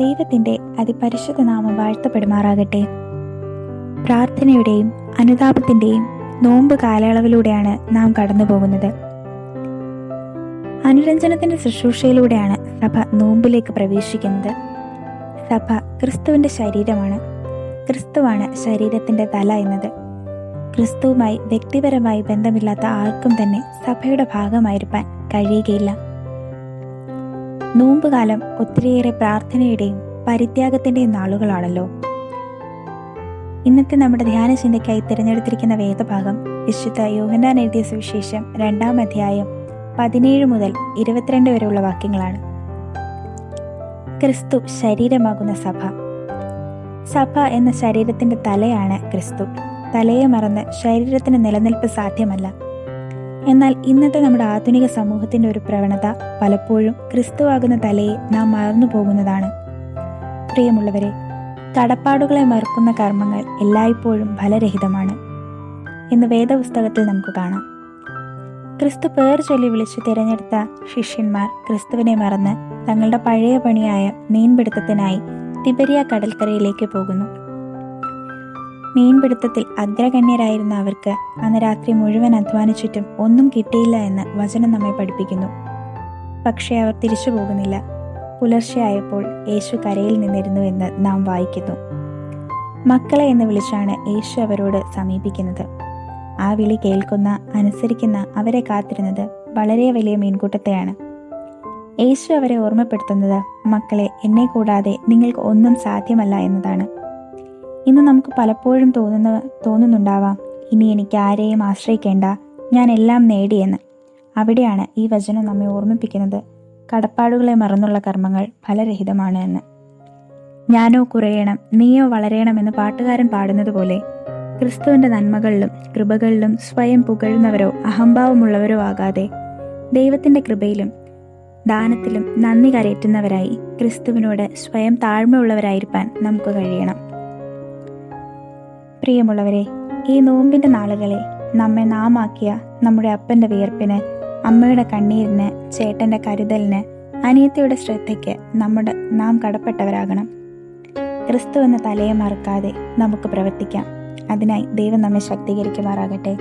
ദൈവത്തിൻ്റെ അതിപരിശുദ്ധ നാമം വാഴ്ത്തപ്പെടുമാറാകട്ടെ. പ്രാർത്ഥനയുടെയും അനുതാപത്തിൻ്റെയും നോമ്പ് കാലയളവിലൂടെയാണ് നാം കടന്നു പോകുന്നത്. അനുരഞ്ജനത്തിൻ്റെ ശുശ്രൂഷയിലൂടെയാണ് സഭ നോമ്പിലേക്ക് പ്രവേശിക്കുന്നത്. സഭ ക്രിസ്തുവിൻ്റെ ശരീരമാണ്. ക്രിസ്തുവാണ് ശരീരത്തിൻ്റെ തല എന്നത്. ക്രിസ്തുവുമായി വ്യക്തിപരമായി ബന്ധമില്ലാത്ത ആർക്കും തന്നെ സഭയുടെ ഭാഗമായിരിക്കാൻ കഴിയുകയില്ല. നോമ്പുകാലം ഒത്തിരിയേറെ പ്രാർത്ഥനയുടെയും പരിത്യാഗത്തിൻ്റെയും നാളുകളാണല്ലോ. ഇന്നത്തെ നമ്മുടെ ധ്യാന ചിന്തയ്ക്കായി തിരഞ്ഞെടുത്തിരിക്കുന്ന വേദഭാഗം വിശുദ്ധ യോഹന്നാൻ എഴുതിയ സുവിശേഷം 2-ാം അധ്യായം 17 മുതൽ 22 വരെയുള്ള വാക്യങ്ങളാണ്. ക്രിസ്തു ശരീരമാകുന്ന സഭ. സഭ എന്ന ശരീരത്തിൻ്റെ തലയാണ് ക്രിസ്തു. തലയെ മറന്ന് ശരീരത്തിന് നിലനിൽപ്പ് സാധ്യമല്ല. എന്നാൽ ഇന്നത്തെ നമ്മുടെ ആധുനിക സമൂഹത്തിൻ്റെ ഒരു പ്രവണത പലപ്പോഴും ക്രിസ്തുവാകുന്ന തലയെ നാം മറന്നു പോകുന്നതാണ്. പ്രിയമുള്ളവരെ, കടപ്പാടുകളെ മറക്കുന്ന കർമ്മങ്ങൾ എല്ലായ്പ്പോഴും ഫലരഹിതമാണ് എന്ന് വേദപുസ്തകത്തിൽ നമുക്ക് കാണാം. ക്രിസ്തു പേർ ചൊല്ലി വിളിച്ചു തിരഞ്ഞെടുത്ത ശിഷ്യന്മാർ ക്രിസ്തുവിനെ മറന്ന് തങ്ങളുടെ പഴയ പണിയായ മീൻപിടുത്തത്തിനായി തിബരിയ കടൽക്കരയിലേക്ക് പോകുന്നു. മീൻപിടുത്തത്തിൽ അഗ്രഗണ്യരായിരുന്ന അവർക്ക് അന്ന് രാത്രി മുഴുവൻ അധ്വാനിച്ചിട്ടും ഒന്നും കിട്ടിയില്ല എന്ന് വചനം നമ്മെ പഠിപ്പിക്കുന്നു. പക്ഷേ അവർ തിരിച്ചു പോകുന്നില്ല. പുലർച്ചെയായപ്പോൾ യേശു കരയിൽ നിന്നിരുന്നു എന്ന് നാം വായിക്കുന്നു. മക്കളെ എന്ന് വിളിച്ചാണ് യേശു അവരോട് സമീപിക്കുന്നത്. ആ വിളി കേൾക്കുന്ന, അനുസരിക്കുന്ന അവരെ കാത്തിരുന്നത് വളരെ വലിയ മീൻകൂട്ടത്തെയാണ്. യേശു അവരെ ഓർമ്മപ്പെടുത്തുന്നത്, മക്കളെ, എന്നെ കൂടാതെ നിങ്ങൾക്ക് ഒന്നും സാധ്യമല്ല എന്നതാണ്. ഇന്ന് നമുക്ക് പലപ്പോഴും തോന്നുന്നുണ്ടാവാം, ഇനി എനിക്ക് ആരെയും ആശ്രയിക്കേണ്ട, ഞാൻ എല്ലാം നേടിയെന്ന്. അവിടെയാണ് ഈ വചനം നമ്മെ ഓർമ്മിപ്പിക്കുന്നത്, കടപ്പാടുകളെ മറന്നുള്ള കർമ്മങ്ങൾ ഫലരഹിതമാണ് എന്ന്. ഞാനോ കുറയണം, നീയോ വളരണം എന്ന് പാട്ടുകാരൻ പാടുന്നത് പോലെ ക്രിസ്തുവിൻ്റെ നന്മകളിലും കൃപകളിലും സ്വയം പുകഴുന്നവരോ അഹംഭാവമുള്ളവരോ ആകാതെ ദൈവത്തിൻ്റെ കൃപയിലും ദാനത്തിലും നന്ദി കരയറ്റുന്നവരായി ക്രിസ്തുവിനോട് സ്വയം താഴ്മയുള്ളവരായിരിക്കാൻ നമുക്ക് കഴിയണം. പ്രിയമുള്ളവരെ, ഈ നോമ്പിൻ്റെ നാളുകളിൽ നമ്മെ നാമാക്കിയ നമ്മുടെ അപ്പൻ്റെ വിയർപ്പിന്, അമ്മയുടെ കണ്ണീരിന്, ചേട്ടൻ്റെ കരുതലിന്, അനിയത്തിയുടെ ശ്രദ്ധയ്ക്ക് നാം കടപ്പെട്ടവരാകണം. ക്രിസ്തു എന്ന തലയെ മറക്കാതെ നമുക്ക് പ്രവർത്തിക്കാം. അതിനായി ദൈവം നമ്മെ ശക്തീകരിക്കുമാറാകട്ടെ.